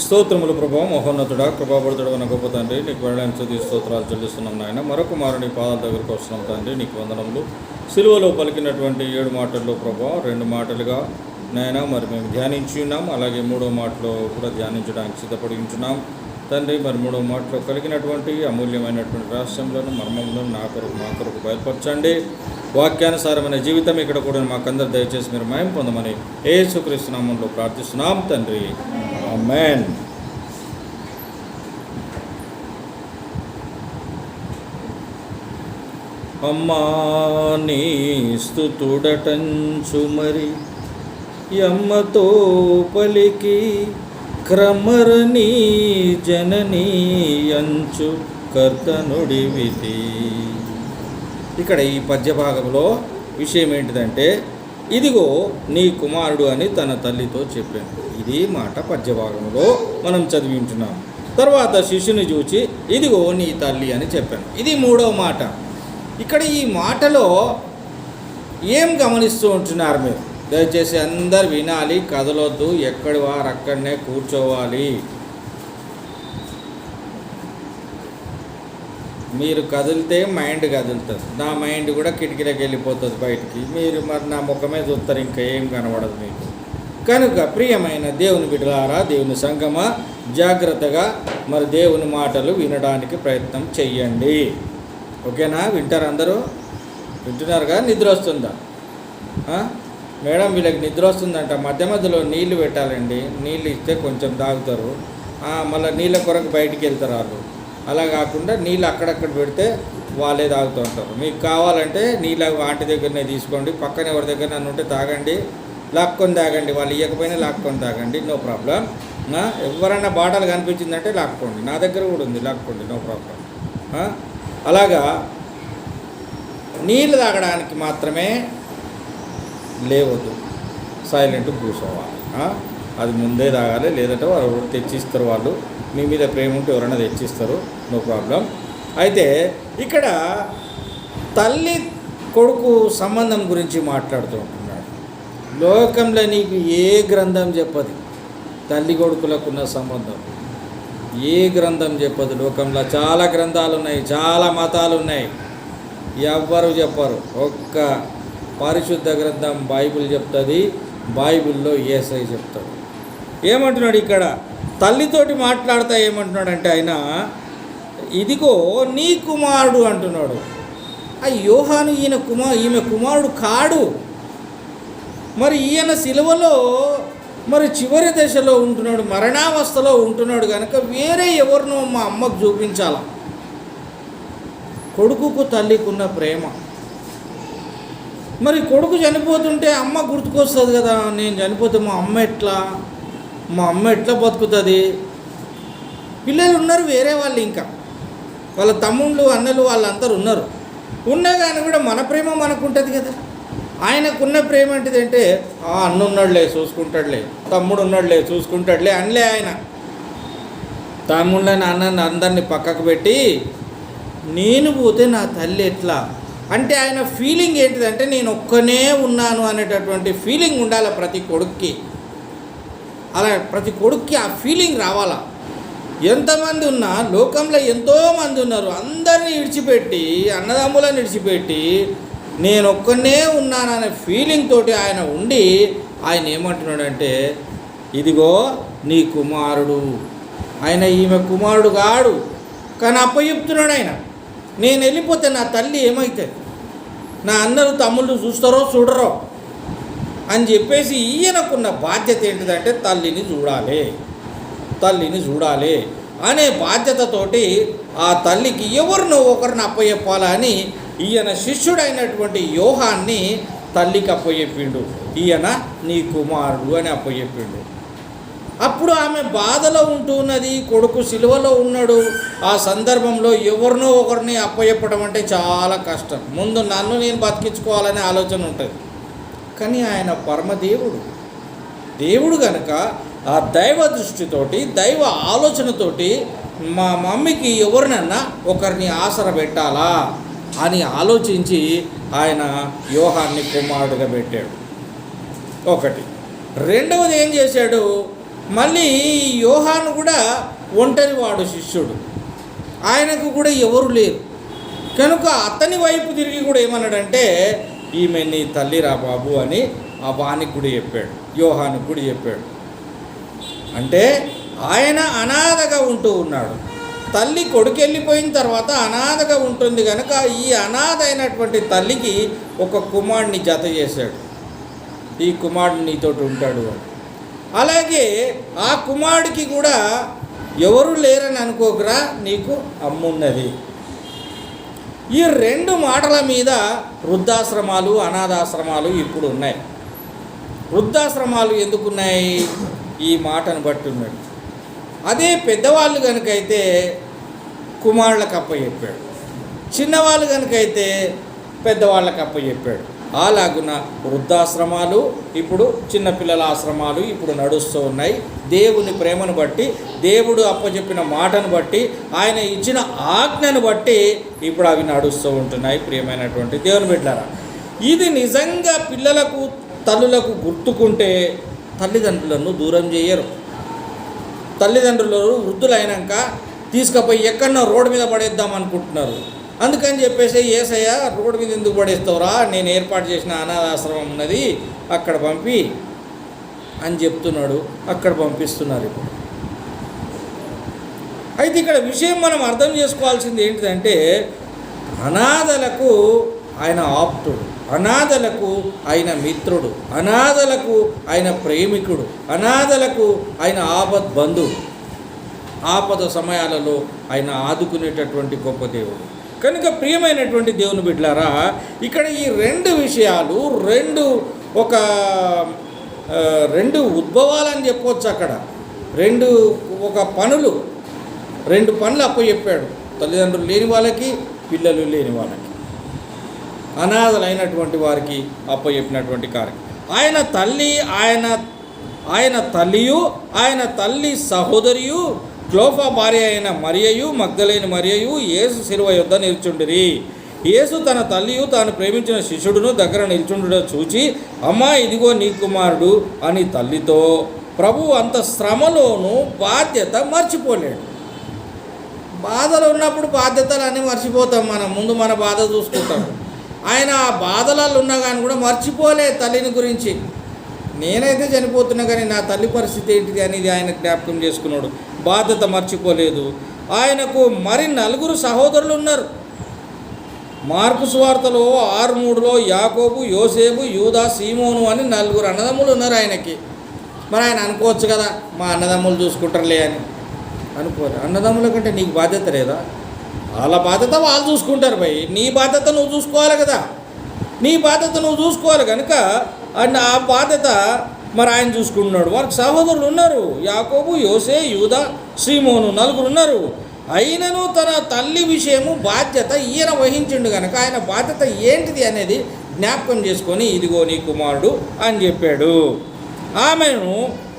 స్తోత్రములు ప్రభావ మహోన్నతుడా కృపాపడుతుడు మన గొప్ప తండ్రి నీకు వెళ్ళని స్తుతి స్తోత్రాలు చెల్లిస్తున్నాం నాయన. మరొక మారు నీ పాదాల దగ్గరికి వస్తున్నాం తండ్రి, నీకు వందనములు. సిలువలో పలికినటువంటి 7 మాటల్లో ప్రభావ 2 మాటలుగా నాయన మరి మేము ధ్యానించి ఉన్నాం. అలాగే 3వ మాటలో కూడా ధ్యానించడానికి సిద్ధపడి ఉంటున్నాం తండ్రి. మరి 3వ మాటలో కలిగినటువంటి అమూల్యమైనటువంటి రహస్యములను మర్మములను మా కొరకు బయలుపరచండి. వాక్యానుసారమైన జీవితం ఇక్కడ కూడా మాకందరూ దయచేసి మీరు మహిమ పొందమని యేసుక్రీస్తు నామములో ప్రార్థిస్తున్నాం తండ్రి, ఆమేన్. అమ్మా నీ స్తుతుడటంచు మరి యమ్మతో పలికి క్రమరని జననీ అంచు కర్తనుడివితి. ఇక్కడ ఈ పద్యభాగంలో విషయం ఏంటిదంటే, ఇదిగో నీ కుమారుడు అని తన తల్లితో చెప్పాను. ఇది మాట పద్యభాగంలో మనం చదివింటున్నాం. తర్వాత శిష్యుని చూచి ఇదిగో నీ తల్లి అని చెప్పాను. ఇది 3వ మాట. ఇక్కడ ఈ మాటలో ఏం గమనిస్తూ ఉంటున్నారు మీరు? దయచేసి అందరు వినాలి, కదలొద్దు, ఎక్కడి వారు అక్కడనే కూర్చోవాలి. మీరు కదిలితే మైండ్ కదులుతుంది, నా మైండ్ కూడా కిటికీలోకి వెళ్ళిపోతుంది బయటికి. మీరు మరి నా ముఖమే చూస్తారు, ఇంకా ఏం కనబడదు మీకు. కనుక ప్రియమైన దేవుని బిడ్డలారా, దేవుని సంగమా, జాగ్రత్తగా మరి దేవుని మాటలు వినడానికి ప్రయత్నం చెయ్యండి. ఓకేనా? వింటారు అందరూ? వింటున్నారుగా? నిద్ర వస్తుందా మేడం? వీళ్ళకి నిద్ర వస్తుందంట. మధ్య మధ్యలో నీళ్లు పెట్టాలండి. నీళ్ళు ఇస్తే కొంచెం తాగుతారు, మళ్ళీ నీళ్ళ కొరకు బయటికి వెళ్తారు వాళ్ళు. అలా కాకుండా నీళ్ళు అక్కడక్కడ పెడితే వాళ్ళే తాగుతూ ఉంటారు. మీకు కావాలంటే నీళ్ళ ఆంటీ దగ్గరనే తీసుకోండి, పక్కన ఎవరి దగ్గర నన్ను ఉంటే తాగండి, లాక్కొని తాగండి. వాళ్ళు ఇవ్వకపోయినా లాక్కొని తాగండి, నో ప్రాబ్లం. ఎవరైనా బాటలు కనిపించిందంటే లాక్కోండి, నా దగ్గర కూడా ఉంది, లాక్కోండి, నో ప్రాబ్లం. అలాగా నీళ్ళు తాగడానికి మాత్రమే లేవద్దు, సైలెంట్ కూర్చోవాలి. అది ముందే తాగాలి, లేదంటే వాళ్ళు తెచ్చిస్తారు. వాళ్ళు మీ మీద ప్రేమ ఉంటే ఎవరైనా తెచ్చిస్తారు, నో ప్రాబ్లం. అయితే ఇక్కడ తల్లి కొడుకు సంబంధం గురించి మాట్లాడుతూ ఉంటున్నాడు. లోకంలో నీకు ఏ గ్రంథం చెప్పదు తల్లి కొడుకులకున్న సంబంధం, ఏ గ్రంథం చెప్పదు. లోకంలో చాలా గ్రంథాలు ఉన్నాయి, చాలా మతాలు ఉన్నాయి, ఎవ్వరు చెప్పరు. ఒక్క పరిశుద్ధ గ్రంథం బైబిల్ చెప్తుంది. బైబిల్లో యేసయ్య చెప్తాడు. ఏమంటున్నాడు ఇక్కడ? తల్లితోటి మాట్లాడుతా ఏమంటున్నాడంటే ఆయన, ఇదిగో నీ కుమారుడు అంటున్నాడు. ఆ యోహాను ఈమె కుమారుడు కాడు. మరి ఈయన సిలువలో మరి చివరి దశలో ఉంటున్నాడు, మరణావస్థలో ఉంటున్నాడు. కనుక వేరే ఎవరినో మా అమ్మకు చూపించాల. కొడుకుకు తల్లికున్న ప్రేమ. మరి కొడుకు చనిపోతుంటే అమ్మ గుర్తుకొస్తుంది కదా, నేను చనిపోతే మా అమ్మ ఎట్లా బతుకుతుంది? పిల్లలు ఉన్నారు, వేరే వాళ్ళు, ఇంకా వాళ్ళ తమ్ముళ్ళు అన్నలు వాళ్ళందరూ ఉన్నా కానీ కూడా మన ప్రేమ మనకుంటుంది కదా. ఆయనకున్న ప్రేమ ఏంటిదంటే, అన్న ఉన్నాడులే చూసుకుంటాడులే, తమ్ముడు ఉన్నాడులే చూసుకుంటాడులే అనలే. ఆయన తమ్ముళ్ళని అన్నని అందరినీ పక్కకు పెట్టి నేను పోతే నా తల్లి ఎట్లా అంటే, ఆయన ఫీలింగ్ ఏంటిదంటే నేను ఒక్కనే ఉన్నాను అనేటటువంటి ఫీలింగ్ ఉండాలి ప్రతి కొడుక్కి. అలా ప్రతి కొడుక్కి ఆ ఫీలింగ్ రావాలా. ఎంతమంది ఉన్నా లోకంలో ఎంతోమంది ఉన్నారు, అందరినీ విడిచిపెట్టి, అన్నదమ్ములను విడిచిపెట్టి నేను ఒక్కనే ఉన్నాననే ఫీలింగ్ తోటి ఆయన ఉండి ఆయన ఏమంటున్నాడంటే, ఇదిగో నీ కుమారుడు. ఆయన ఈమె కుమారుడు కాడు, కానీ అప్పచెప్తున్నాడు ఆయన. నేను వెళ్ళిపోతే నా తల్లి ఏమవుతుంది, నా అందరూ తమ్ముళ్ళు చూస్తారో చూడరో అని చెప్పేసి ఈయనకున్న బాధ్యత ఏంటిదంటే తల్లిని చూడాలి అనే బాధ్యతతోటి ఆ తల్లికి ఎవరినో ఒకరిని అప్పచెప్పాలని ఈయన శిష్యుడైనటువంటి యోహాన్ని తల్లికి అప్పచెప్పిండు. ఈయన నీ కుమారుడు అని అప్పచెప్పిండు. అప్పుడు ఆమె బాధలో ఉంటున్నది, కొడుకు సిలువలో ఉన్నాడు. ఆ సందర్భంలో ఎవరినో ఒకరిని అప్పచెప్పడం అంటే చాలా కష్టం. ముందు నన్ను నేను బతికించుకోవాలనే ఆలోచన ఉంటుంది. కానీ ఆయన దేవుడు కనుక ఆ దైవ దృష్టితోటి, దైవ ఆలోచనతోటి మా మమ్మీకి ఎవరినన్నా ఒకరిని ఆసర పెట్టాలా అని ఆలోచించి ఆయన యోహాన్ని కుమారుడుగా పెట్టాడు. ఒకటి. రెండవది ఏం చేశాడు? మళ్ళీ యోహాను కూడా ఒంటరివాడు శిష్యుడు, ఆయనకు కూడా ఎవరు లేరు కనుక అతని వైపు తిరిగి కూడా ఏమన్నాడంటే ఈమె నీ తల్లిరా బాబు అని ఆ వానికి కూడా చెప్పాడు, యోహానికి కూడా చెప్పాడు. అంటే ఆయన అనాథగా ఉంటూ ఉన్నాడు. తల్లి కొడుకు వెళ్ళిపోయిన తర్వాత అనాథగా ఉంటుంది కనుక ఈ అనాథ అయినటువంటి తల్లికి ఒక కుమారుడిని జత చేశాడు, ఈ కుమారుడు నీతోటి ఉంటాడు అని. అలాగే ఆ కుమారుడికి కూడా ఎవరు లేరని అనుకోకురా, నీకు అమ్మున్నది. ఈ రెండు మాటల మీద వృద్ధాశ్రమాలు అనాథాశ్రమాలు ఇప్పుడు ఉన్నాయి. వృద్ధాశ్రమాలు ఎందుకున్నాయి? ఈ మాటను బట్టి ఉన్నాడు. అదే పెద్దవాళ్ళు కనుకైతే కుమారులకు అప్పచెప్పాడు, చిన్నవాళ్ళు కనుకైతే పెద్దవాళ్ళకి అప్పచెప్పాడు. అలాగున వృద్ధాశ్రమాలు ఇప్పుడు చిన్నపిల్లల ఆశ్రమాలు ఇప్పుడు నడుస్తూ ఉన్నాయి. దేవుని ప్రేమను బట్టి, దేవుడు అప్పచెప్పిన మాటను బట్టి, ఆయన ఇచ్చిన ఆజ్ఞను బట్టి ఇప్పుడు అవి నడుస్తూ ఉంటున్నాయి. ప్రియమైనటువంటి దేవుని బిడ్డలారా, ఇది నిజంగా పిల్లలకు తల్లులకు గుర్తుకుంటే తల్లిదండ్రులను దూరం చేయరు. తల్లిదండ్రులు వృద్ధులైనాక తీసుకుపోయి ఎక్కడన్నా రోడ్డు మీద పడేద్దాం అనుకుంటున్నారు. అందుకని చెప్పేసి యేసయ్య రోడ్డు మీద ఎందుకు పడేస్తావురా, నేను ఏర్పాటు చేసిన అనాథాశ్రమం ఉన్నది అక్కడ పంపి అని చెప్తున్నాడు. అక్కడ పంపిస్తున్నారు ఇప్పుడు. అయితే ఇక్కడ విషయం మనం అర్థం చేసుకోవాల్సింది ఏంటిదంటే అనాథలకు ఆయన ఆప్తుడు, అనాథలకు ఆయన మిత్రుడు, అనాథలకు ఆయన ప్రేమికుడు, అనాథలకు ఆయన ఆపద్ బంధువు, ఆపద సమయాలలో ఆయన ఆదుకునేటటువంటి గొప్ప దేవుడు. కనుక ప్రియమైనటువంటి దేవుని బిడ్డలారా, ఇక్కడ ఈ రెండు విషయాలు రెండు ఉద్భవాలని చెప్పవచ్చు. అక్కడ ఒక రెండు పనులు అప్పచెప్పాడు. తల్లిదండ్రులు లేని వాళ్ళకి, పిల్లలు లేని వాళ్ళకి, అనాథలైనటువంటి వారికి అప్పచెప్పినటువంటి కార్యం. ఆయన తల్లియు ఆయన తల్లి సహోదరియు క్లోఫా భార్య అయిన మరియయు మగ్దలేని మరియయు యేసు శిలువ యొద్ద నిల్చుండిరి. యేసు తన తల్లియు తాను ప్రేమించిన శిష్యుడును దగ్గర నిల్చుండుట చూచి, అమ్మా ఇదిగో నీ కుమారుడు అని తల్లితో, ప్రభువు అంత శ్రమలోనూ బాధ్యత మర్చిపోలేడు. బాధలు ఉన్నప్పుడు బాధ్యతలన్నీ మర్చిపోతాం. మనం ముందు మన బాధ చూసుకుంటాం. ఆయన ఆ బాధలలో ఉన్నా కానీ కూడా మర్చిపోలే తల్లిని గురించి. నేనైతే చనిపోతున్నా కానీ నా తల్లి పరిస్థితి ఏంటిది అనేది ఆయన జ్ఞాపకం చేసుకున్నాడు. బాధ్యత మర్చిపోలేదు. ఆయనకు మరి 4 సహోదరులు ఉన్నారు. మార్కు సువార్తలో 6:3లో యాకోబు, యోసేపు, యూదా, సీమోను అని 4 అన్నదమ్ములు ఉన్నారు ఆయనకి. మరి ఆయన అనుకోవచ్చు కదా, మా అన్నదమ్ములు చూసుకుంటారులే అని. అనుకోరు. అన్నదమ్ముల కంటే నీకు బాధ్యత లేదా? వాళ్ళ బాధ్యత వాళ్ళు చూసుకుంటారు భయ్, నీ బాధ్యత నువ్వు చూసుకోవాలి కదా. నీ బాధ్యత నువ్వు చూసుకోవాలి కనుక ఆ బాధ్యత మరి ఆయన చూసుకుంటున్నాడు. వారికి సహోదరులు ఉన్నారు, యాకోబు, యోసే, యూదా, సీమోను 4 ఉన్నారు. అయినను తన తల్లి విషయము బాధ్యత ఈయన వహించిండు కనుక ఆయన బాధ్యత ఏంటిది అనేది జ్ఞాపకం చేసుకొని ఇదిగో నీ కుమారుడు అని చెప్పాడు. ఆమెను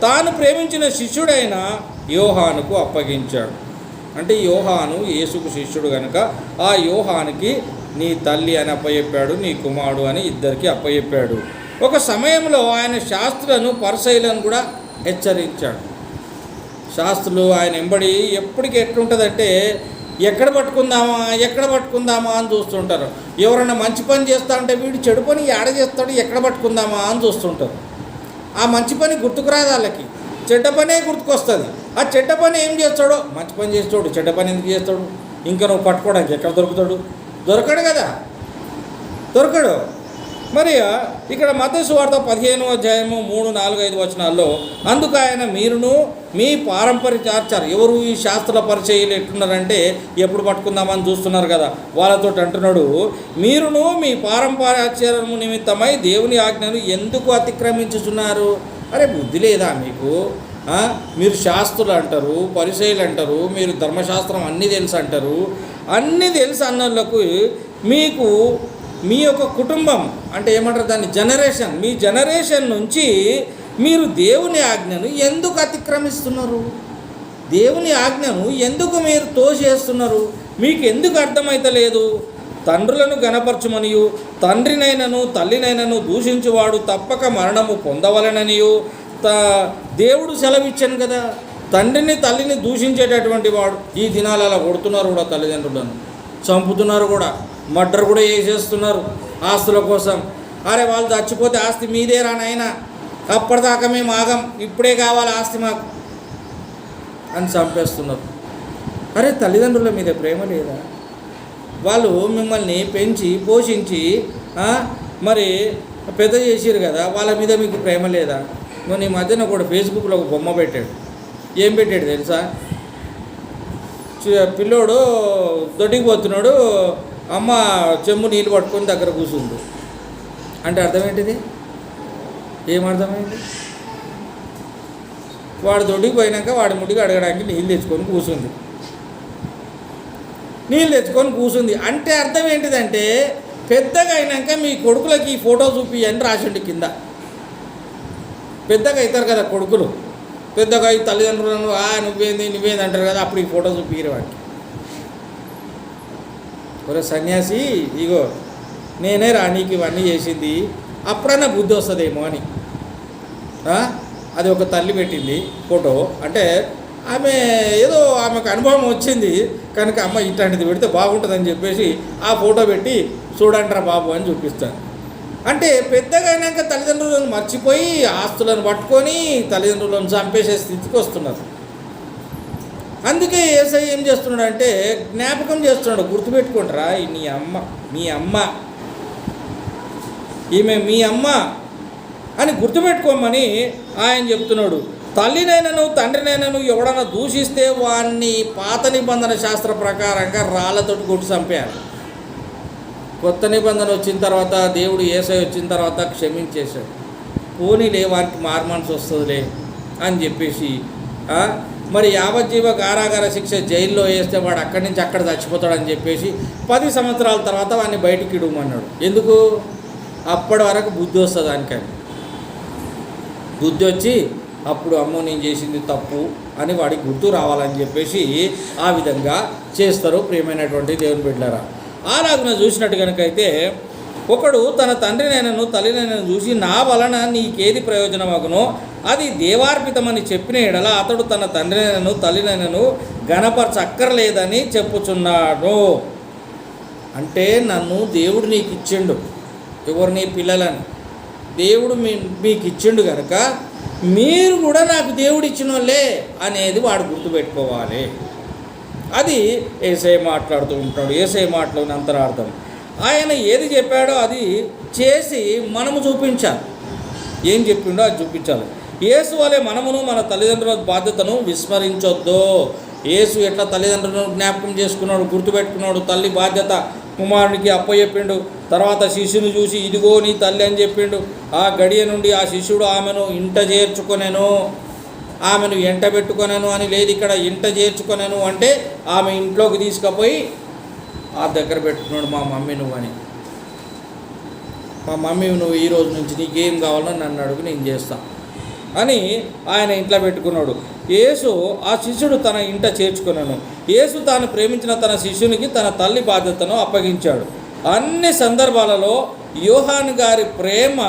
తాను ప్రేమించిన శిష్యుడైన యోహానుకు అప్పగించాడు. అంటే యోహాను యేసుకు శిష్యుడు కనుక ఆ యోహానికి నీ తల్లి అని అప్పచెప్పాడు, నీ కుమారుడు అని ఇద్దరికి అప్పచెప్పాడు. ఒక సమయంలో ఆయన శాస్త్రులను పరిసయ్యులను కూడా హెచ్చరించాడు. శాస్త్రులు ఆయన వెంబడి ఎప్పటికీ ఎట్లుంటుందంటే ఎక్కడ పట్టుకుందామా అని చూస్తుంటారు. ఎవరన్నా మంచి పని చేస్తా అంటే వీడు చెడు పని ఏడ చేస్తాడు, ఎక్కడ పట్టుకుందామా అని చూస్తుంటారు. ఆ మంచి పని గుర్తుకు రాదు వాళ్ళకి, చెడ్డ పనే గుర్తుకొస్తుంది. ఆ చెడ్డ పని ఏం చేస్తాడో, మంచి పని చేస్తాడు, చెడ్డ పని ఎందుకు చేస్తాడు? ఇంకా నువ్వు పట్టుకోవడానికి ఎక్కడ దొరుకుతాడు? దొరకడు కదా, దొరకడు. మరి ఇక్కడ మత్తయి సువార్త 15వ అధ్యాయము 3, 4, 5 వచనాల్లో అందుకు ఆయన మీరును మీ పారంపర్యాచారు, ఎవరు ఈ శాస్త్ర పరిచయాలు ఎట్లున్నారంటే ఎప్పుడు పట్టుకుందామని చూస్తున్నారు కదా, వాళ్ళతో అంటున్నాడు, మీరును మీ పారంపర్యాచారము నిమిత్తమై దేవుని ఆజ్ఞను ఎందుకు అతిక్రమించుచున్నారు? అరే బుద్ధి లేదా మీకు? మీరు శాస్త్రులు అంటారు, పరిచయాలు అంటారు, మీరు ధర్మశాస్త్రం అన్నీ తెలుసు అంటారు. అన్నీ తెలుసు అన్నోళ్ళకు మీకు మీ యొక్క కుటుంబం అంటే ఏమంటారు దాన్ని, జనరేషన్, మీ జనరేషన్ నుంచి మీరు దేవుని ఆజ్ఞను ఎందుకు అతిక్రమిస్తున్నారు? దేవుని ఆజ్ఞను ఎందుకు మీరు తోసేస్తున్నారు? మీకు ఎందుకు అర్థమైతలేదు? తండ్రులను గణపరచుమనియు తండ్రినైనను తల్లినైనను దూషించువాడు తప్పక మరణము పొందవలననియు దేవుడు సెలవిచ్చాను కదా, తండ్రిని తల్లిని దూషించేటటువంటి వాడు. ఈ దినాలు అలా కొడుతున్నారు కూడా, తల్లిదండ్రులను చంపుతున్నారు కూడా, మర్డర్ కూడా చేసేస్తున్నారు ఆస్తుల కోసం. అరే వాళ్ళు చచ్చిపోతే ఆస్తి మీదే రా నాయనా, అప్పటిదాకా మేము ఆగం, ఇప్పుడే కావాలి ఆస్తి మాకు అని చంపేస్తున్నారు. అరే తల్లిదండ్రుల మీద ప్రేమ లేదా? వాళ్ళు మిమ్మల్ని పెంచి పోషించి మరి పెద్ద చేసిరు కదా, వాళ్ళ మీద మీకు ప్రేమ లేదా? మొన్న ఈ మధ్యన కూడా ఫేస్బుక్లో ఒక బొమ్మ పెట్టాడు. ఏం పెట్టాడు తెలుసా? పిల్లోడు దొడ్డికి పోతున్నాడు, అమ్మ చెంబు నీళ్ళు పట్టుకొని దగ్గర కూర్చుండు. అంటే అర్థమేంటిది? ఏమర్థమైంది? వాడు దొడ్డికి పోయినాక వాడి ముడికి అడగడానికి నీళ్ళు తెచ్చుకొని కూర్చుంది. అంటే అర్థం ఏంటిదంటే, పెద్దగా అయినాక మీ కొడుకులకి ఈ ఫోటో చూపి అని రాసిండు కింద. పెద్దగా అవుతారు కదా కొడుకులు, పెద్దగా ఈ తల్లిదండ్రులను నువ్వేంది అంటారు కదా, అప్పుడు ఈ ఫోటో చూపిరు వాడికి. ఒరే సన్యాసి, ఇగో నేనే రా నీకు ఇవన్నీ చేసింది, అప్పుడన్నా బుద్ధి వస్తుందేమో అని. అది ఒక తల్లి పెట్టింది ఫోటో. అంటే ఆమె ఏదో ఆమెకు అనుభవం వచ్చింది కనుక, అమ్మ ఇట్లాంటిది పెడితే బాగుంటుందని చెప్పేసి ఆ ఫోటో పెట్టి చూడండిరా బాబు అని చూపిస్తాను. అంటే పెద్దగా అయినాక తల్లిదండ్రులను మర్చిపోయి ఆస్తులను పట్టుకొని తల్లిదండ్రులను చంపేసే స్థితికి వస్తున్నారు. అందుకే యేసయ్య ఏం చేస్తున్నాడు అంటే జ్ఞాపకం చేస్తున్నాడు, గుర్తుపెట్టుకుంటారా, మీ అమ్మ ఈమె మీ అమ్మ అని గుర్తుపెట్టుకోమని ఆయన చెప్తున్నాడు. తల్లినైనను తండ్రినైనను ఎవడన్నా దూషిస్తే వాడిని పాత నిబంధన శాస్త్ర ప్రకారంగా రాళ్ళతోటి కొట్టి చంపేయాలి. కొత్త నిబంధన వచ్చిన తర్వాత, దేవుడు యేసయ్య వచ్చిన తర్వాత క్షమించేశాడు. పోనీలే వారికి మారుమనసు వస్తుందిలే అని చెప్పేసి మరి యావజ్జీవ కారాగార శిక్ష జైల్లో వేస్తే వాడు అక్కడి నుంచి అక్కడ చచ్చిపోతాడని చెప్పేసి 10 సంవత్సరాల తర్వాత వాడిని బయటికి ఇడమన్నాడు. ఎందుకు? అప్పటి వరకు బుద్ధి వస్తుంది దానికని. బుద్ధి వచ్చి అప్పుడు అమ్మో నేను చేసింది తప్పు అని వాడికి గుర్తు రావాలని చెప్పేసి ఆ విధంగా చేస్తారు. ప్రియమైనటువంటి దేవుని బిడ్డలారా, అలాగున చూసినట్టు కనుకైతే ఒకడు తన తండ్రినైనను తల్లినైనను చూసి నా వలన నీకేది ప్రయోజనమగునో అది దేవార్పితమని చెప్పిన ఎడల అతడు తన తండ్రినైనను తల్లినైనను గణపరచక్కర్లేదని చెప్పుచున్నాడు. అంటే నన్ను దేవుడు నీకు ఇచ్చిండు, ఎవరు? నీ పిల్లలని దేవుడు మీకు ఇచ్చిండు కనుక మీరు కూడా నాకు దేవుడు ఇచ్చిన వాళ్ళే అనేది వాడు గుర్తుపెట్టుకోవాలి. అది యేసయ్య మాట్లాడుతూ ఉంటాడు. యేసయ్య మాటలోని అంతరార్థం, ఆయన ఏది చెప్పాడో అది చేసి మనము చూపించాలి. ఏం చెప్పిండో అది చూపించాలి. యేసు వలె మనమును మన తల్లిదండ్రుల బాధ్యతను విస్మరించొద్దు. యేసు ఎట్లా తల్లిదండ్రులను జ్ఞాపకం చేసుకున్నాడు, గుర్తుపెట్టుకున్నాడు, తల్లి బాధ్యత కుమారునికి అప్పచెప్పిండు. తర్వాత శిష్యుని చూసి ఇదిగో నీ తల్లి అని చెప్పిండు. ఆ గడియ నుండి ఆ శిష్యుడు ఆమెను ఇంట చేర్చుకొనెను, ఆమెను ఎంట పెట్టుకొనెను అని లేదు ఇక్కడ. ఇంట చేర్చుకొనెను అంటే ఆమె ఇంట్లోకి తీసుకుపోయి ఆ దగ్గర పెట్టుకున్నాడు. మా మమ్మీ నువ్వని, మా మమ్మీ నువ్వు ఈ రోజు నుంచి నీకేం కావాలో నన్ను అడుగు, నేను చేస్తా అని ఆయన ఇంట్లో పెట్టుకున్నాడు. యేసు ఆ శిష్యుడు తన ఇంట చేర్చుకున్నాను. యేసు తాను ప్రేమించిన తన శిష్యునికి తన తల్లి బాధ్యతను అప్పగించాడు. అన్ని సందర్భాలలో యోహాను గారి ప్రేమ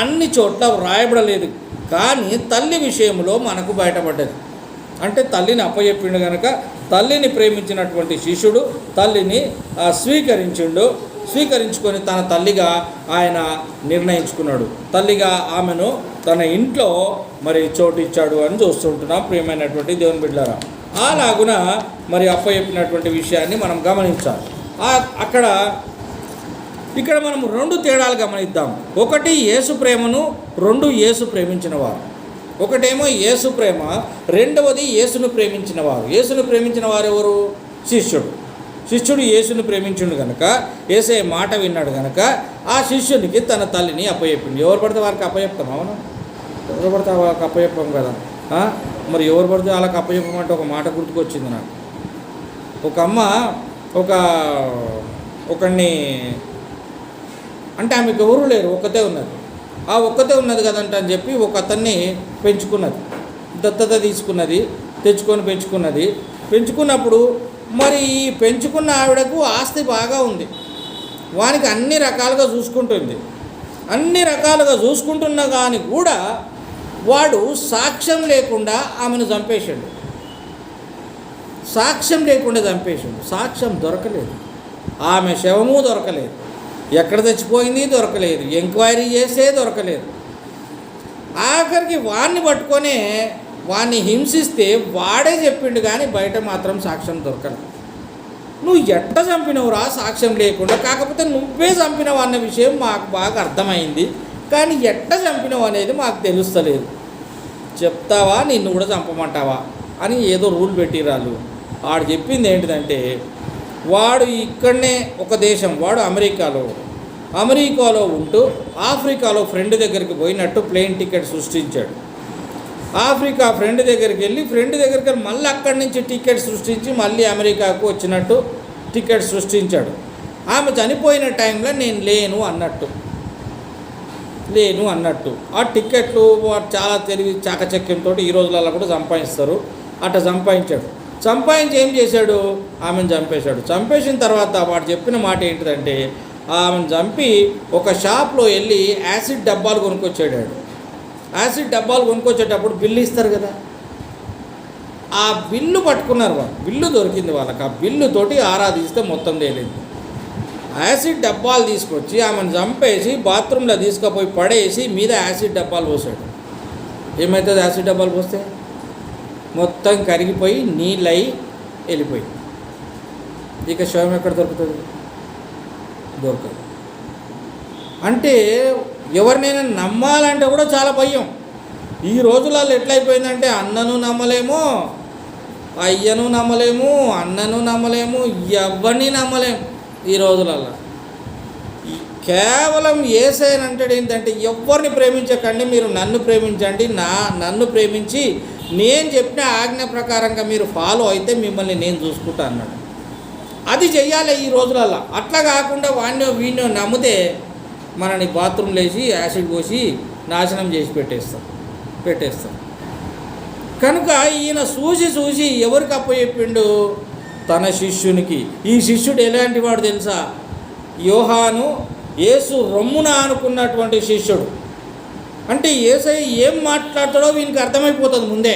అన్ని చోట్ల వ్రాయబడలేదు, కానీ తల్లి విషయంలో మనకు బయటపడ్డది. అంటే తల్లిని అప్పచెప్పిండు కనుక తల్లిని ప్రేమించినటువంటి శిష్యుడు తల్లిని స్వీకరించుకొని తన తల్లిగా ఆయన నిర్ణయించుకున్నాడు. తల్లిగా ఆమెను తన ఇంట్లో మరి చోటిచ్చాడు అని చూస్తుంటున్నాం. ప్రియమైనటువంటి దేవుని బిడ్డలారా, అలాగున మరి అప్పచెప్పినటువంటి విషయాన్ని మనం గమనించాలి. ఇక్కడ మనం 2 తేడాలు గమనిద్దాం. ఒకటి యేసు ప్రేమను, 2 యేసు ప్రేమించిన వారు. ఒకటేమో యేసు ప్రేమ, రెండవది యేసును ప్రేమించిన వారు. యేసును ప్రేమించిన వారు ఎవరు? శిష్యుడు యేసును ప్రేమించుండు కనుక, యేసయ్య మాట విన్నాడు కనుక ఆ శిష్యునికి తన తల్లిని అప్పచెప్పిండు. ఎవరు పడితే వారికి అప్పచెప్తాం, అవునా? ఎవరు పడితే వాళ్ళకి అప్పచెప్పాం కదా. మరి ఎవరు పడితే వాళ్ళకి అప్పచెప్పమంటే ఒక మాట గుర్తుకొచ్చింది నాకు. ఒక అమ్మ ఒకడిని అంటే ఆమెకు ఎవరు లేరు, ఒక్కతే ఉన్నది. ఆ ఒక్కతే ఉన్నది కదంట అని చెప్పి ఒక అతన్ని పెంచుకున్నది, దత్తత తీసుకున్నది, తెచ్చుకొని పెంచుకున్నప్పుడు మరి ఈ పెంచుకున్న ఆవిడకు ఆస్తి బాగా ఉంది. వానికి అన్ని రకాలుగా చూసుకుంటుంది. అన్ని రకాలుగా చూసుకుంటున్నా కానీ కూడా వాడు సాక్ష్యం లేకుండా ఆమెను చంపేశాడు. సాక్ష్యం లేకుండా చంపేశాడు. సాక్ష్యం దొరకలేదు, ఆమె శవము దొరకలేదు, ఎక్కడ చచ్చిపోయింది దొరకలేదు, ఎంక్వైరీ చేస్తే దొరకలేదు. ఆఖరికి వాడిని పట్టుకొనే వాడిని హింసిస్తే వాడే చెప్పిండు, కానీ బయట మాత్రం సాక్ష్యం దొరకలేదు. నువ్వు ఎట్ట చంపినవురా సాక్ష్యం లేకుండా? కాకపోతే నువ్వే చంపినవు అన్న విషయం మాకు బాగా అర్థమైంది, కానీ ఎట్ట చంపినవు అనేది మాకు తెలుస్తలేదు. చెప్తావా, నిన్ను కూడా చంపమంటావా అని ఏదో రూల్ పెట్టిరాళ్ళు. వాడు చెప్పింది ఏంటిదంటే, వాడు ఇక్కడనే ఒక దేశం, వాడు అమెరికాలో ఉంటూ ఆఫ్రికాలో ఫ్రెండ్ దగ్గరికి పోయినట్టు ప్లేన్ టికెట్ సృష్టించాడు. ఆఫ్రికా ఫ్రెండ్ దగ్గరికి వెళ్ళి మళ్ళీ అక్కడి నుంచి టికెట్ సృష్టించి మళ్ళీ అమెరికాకు వచ్చినట్టు టికెట్ సృష్టించాడు. ఆమె చనిపోయిన టైంలో నేను లేను అన్నట్టు ఆ టికెట్లు చాలా తెలివి చాకచక్యంతో ఈ రోజులలో కూడా సంపాదిస్తారు. అట్లా సంపాదించి ఏం చేశాడు, ఆమెను చంపేశాడు. చంపేసిన తర్వాత వాడు చెప్పిన మాట ఏంటిదంటే, ఆమెను చంపి ఒక షాప్లో వెళ్ళి యాసిడ్ డబ్బాలు కొనుక్కొచ్చాడు. యాసిడ్ డబ్బాలు కొనుక్కొచ్చేటప్పుడు బిల్లు ఇస్తారు కదా, ఆ బిల్లు పట్టుకున్నారు వాళ్ళు. బిల్లు దొరికింది వాళ్ళకి. ఆ బిల్లుతోటి ఆరాధిస్తే మొత్తం తేలింది. యాసిడ్ డబ్బాలు తీసుకొచ్చి ఆమెను చంపేసి బాత్రూంలో తీసుకుపోయి పడేసి మీద యాసిడ్ డబ్బాలు పోసాడు. ఏమవుతుంది యాసిడ్ డబ్బాలు పోస్తే? మొత్తం కరిగిపోయి నీళ్ళయి వెళ్ళిపోయి. ఇక శవం ఎక్కడ దొరుకుతుంది? దొరకదు. అంటే ఎవరినైనా నమ్మాలంటే కూడా చాలా భయం. ఈ రోజులలో ఎట్లయిపోయిందంటే, అన్నను నమ్మలేము, అయ్యను నమ్మలేము, అన్నను నమ్మలేము, ఎవరిని నమ్మలేము ఈ రోజులలో. కేవలం యేసయ్యను అంటాడు ఏంటంటే, ఎవరిని ప్రేమించకండి, మీరు నన్ను ప్రేమించండి, నన్ను ప్రేమించి నేను చెప్పిన ఆజ్ఞ ప్రకారంగా మీరు ఫాలో అయితే మిమ్మల్ని నేను చూసుకుంటా అన్నాడు. అది చెయ్యాలి ఈ రోజులలో. అట్లా కాకుండా వీడిని నమ్మితే మనని బాత్రూమ్ లేచి యాసిడ్ పోసి నాశనం చేసి పెట్టేస్తాం. కనుక ఈయన చూసి ఎవరికి అప్పచెప్పిండు? తన శిష్యునికి. ఈ శిష్యుడు ఎలాంటి వాడు తెలుసా? యోహాను యేసు రొమ్మున అనుకున్నటువంటి శిష్యుడు. అంటే యేసయ్య ఏం మాట్లాడతాడో వీనికి అర్థమైపోతుంది ముందే.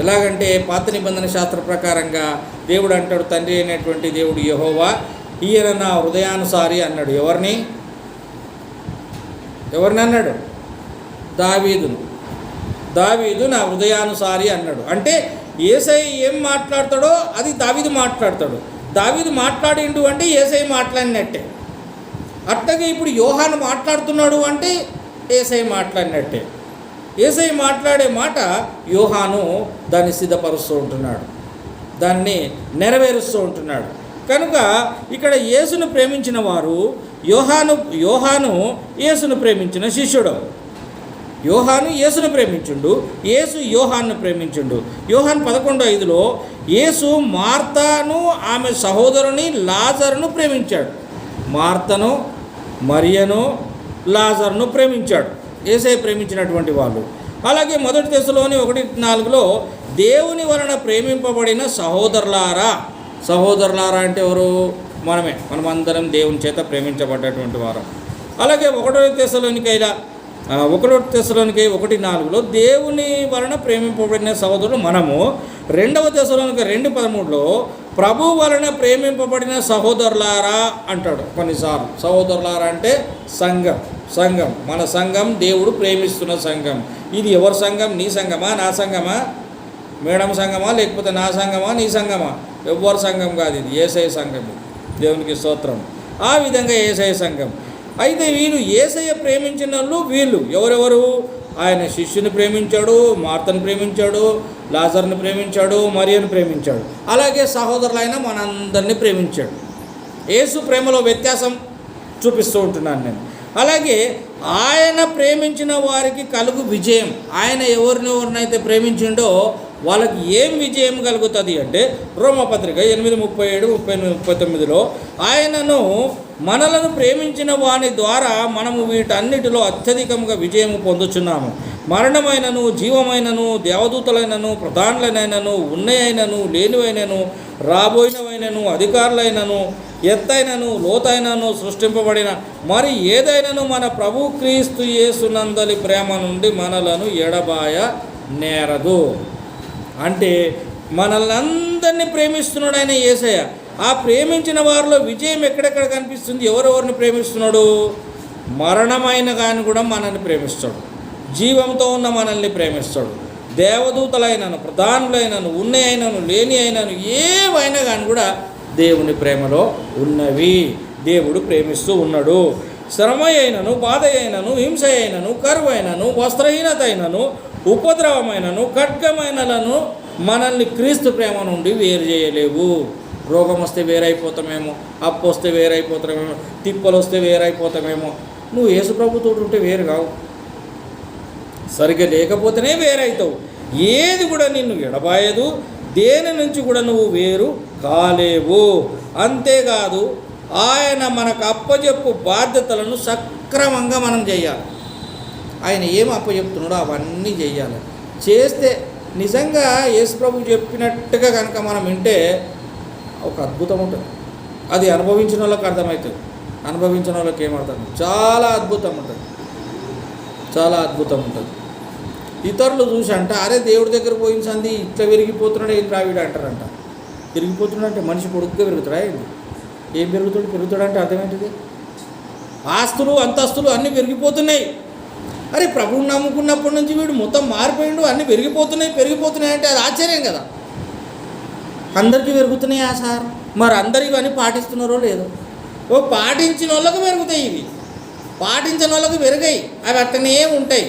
ఎలాగంటే పాత నిబంధన శాస్త్ర ప్రకారంగా దేవుడు అంటాడు, తండ్రి అయినటువంటి దేవుడు యెహోవా ఈయన నా హృదయానుసారి అన్నాడు. ఎవరిని అన్నాడు? దావీదు నా హృదయానుసారి అన్నాడు. అంటే యేసయ్య ఏం మాట్లాడతాడో అది దావీదు మాట్లాడతాడు. దావీదు మాట్లాడిండు అంటే యేసయ్య మాట్లాడినట్టే. అట్లాగే ఇప్పుడు యోహాను మాట్లాడుతున్నాడు అంటే యేసయ్య మాట్లాడినట్టే. యేసయ్య మాట్లాడే మాట యోహాను దాన్ని సిద్ధపరుస్తూ ఉంటున్నాడు, దాన్ని నెరవేరుస్తూ ఉంటున్నాడు. కనుక ఇక్కడ యేసును ప్రేమించిన వారు యోహాను యేసును ప్రేమించిన శిష్యుడు. యోహాను యేసును ప్రేమించుండు, యేసు యోహాన్ను ప్రేమించుండు. యోహాను 11:5లో యేసు మార్తాను ఆమె సహోదరుని లాజరును ప్రేమించాడు. మార్తను, మరియను, లాజరును ప్రేమించాడు యేసయ్య ప్రేమించినటువంటి వాళ్ళు. అలాగే 1 తెస్సలోని 1:4లో దేవుని వలన ప్రేమింపబడిన సహోదరులారా అంటే ఎవరు? మనమందరం దేవుని చేత ప్రేమించబడ్డటువంటి వారం. అలాగే 1 తెస్సలోనికై 1:4లో దేవుని వలన ప్రేమింపబడిన సహోదరులు మనము. 2 తెస్సలోనికై 2:13లో ప్రభు వలన ప్రేమింపబడిన సహోదరులారా అంటాడు. కొన్నిసార్లు సహోదరులారా అంటే సంఘం, మన సంఘం, దేవుడు ప్రేమిస్తున్న సంఘం. ఇది ఎవరి సంఘం? నీ సంఘమా, నా సంఘమా, మేడం సంఘమా, లేకపోతే నా సంఘమా, నీ సంఘమా? ఎవరి సంఘం కాదు, ఇది యేసయ్య సంఘం. దేవునికి స్తోత్రం. ఆ విధంగా యేసయ్య సంఘం. అయితే యేసయ్య ప్రేమించిన వీళ్ళు ఎవరెవరు? ఆయన శిష్యుని ప్రేమించాడు, మార్తను ప్రేమించాడు, లాజర్ని ప్రేమించాడు, మరియను ప్రేమించాడు. అలాగే సహోదరులైన మనందరినీ ప్రేమించాడు. యేసు ప్రేమలో వ్యత్యాసం చూపిస్తూ ఉంటున్నాను నేను. అలాగే ఆయన ప్రేమించిన వారికి కలుగు విజయం. ఆయన ఎవరినైతే ప్రేమించిండో వాళ్ళకి ఏం విజయం కలుగుతుంది అంటే, రోమపత్రిక 8:37-39లో ఆయనను మనలను ప్రేమించిన వాని ద్వారా మనము వీటన్నిటిలో అత్యధికంగా విజయం పొందుచున్నాము. మరణమైనను, జీవమైనను, దేవదూతలైనను, ప్రధానులైనను, ఉన్నయైనను, లేనివైనను, రాబోయినవైనను, అధికారులైనను, ఎత్తైనను లోతైనను సృష్టింపబడిన మరి ఏదైనాను మన ప్రభు క్రీస్తు యేసునందలి ప్రేమ నుండి మనలను ఎడబాయ నేరదు. అంటే మనల్ని అందరినీ ప్రేమిస్తున్నాడు ఆయన యేసయ్య. ఆ ప్రేమించిన వారిలో విజయం ఎక్కడెక్కడ కనిపిస్తుంది? ఎవరెవరిని ప్రేమిస్తున్నాడు? మరణమైన కానీ కూడా మనల్ని ప్రేమిస్తాడు, జీవంతో ఉన్న మనల్ని ప్రేమిస్తాడు, దేవదూతలైనను ప్రధానులైనను ఉన్నే అయినను లేని అయినను ఏవైనా కానీ కూడా దేవుని ప్రేమలో ఉన్నవి. దేవుడు ప్రేమిస్తూ ఉన్నాడు. శ్రమ అయినను, బాధ అయినను, హింస అయినను, కరువు అయినను, వస్త్రహీనత అయినను, ఉపద్రవమైనను, ఖడ్గమైనలను మనల్ని క్రీస్తు ప్రేమ నుండి వేరు చేయలేవు. రోగం వస్తే వేరైపోతామేమో, అప్పు వస్తే వేరైపోతామేమో, తిప్పలు వస్తే వేరైపోతామేమో. నువ్వు యేసు ప్రభుతో ఉంటే వేరు కావు, సరిగ్గా లేకపోతేనే వేరైతావు. ఏది కూడా నిన్ను ఎడబాయదు, దేని నుంచి కూడా నువ్వు వేరు కాలేవు. అంతేకాదు ఆయన మనకు అప్పచెప్పు బాధ్యతలను సక్రమంగా మనం చేయాలి. ఆయన ఏం అప్పచెప్తున్నాడో అవన్నీ చేయాలి. చేస్తే నిజంగా యేసు ప్రభు చెప్పినట్టుగా కనుక మనం వింటే ఒక అద్భుతం ఉంటుంది. అది అనుభవించిన వాళ్ళకి అర్థమవుతుంది, అనుభవించిన వాళ్ళకి ఏమర్థం. చాలా అద్భుతం ఉంటుంది, చాలా అద్భుతం ఉంటుంది. ఇతరులు చూసి అంట, అరే దేవుడి దగ్గర పోయించింది ఇట్లా విరిగిపోతున్నాడు ఏం రావిడ అంటారంట. విరిగిపోతున్నాడు అంటే మనిషి పొడుగ్గా పెరుగుతాడా? ఏం పెరుగుతాడంటే అర్థమేంటిది? ఆస్తులు అంతస్తులు అన్నీ పెరిగిపోతున్నాయి. అరే ప్రభువుని నమ్ముకున్నప్పటి నుంచి వీడు మొత్తం మారిపోయిండు, అన్నీ పెరిగిపోతున్నాయి అంటే అది ఆశ్చర్యం కదా. అందరికీ పెరుగుతున్నాయా సార్? మరి అందరు ఇవన్నీ పాటిస్తున్నారో లేదో? పాటించిన వాళ్ళకి పెరుగుతాయి, ఇవి పాటించిన వాళ్ళకి పెరిగాయి, అవి అట్టనే ఉంటాయి.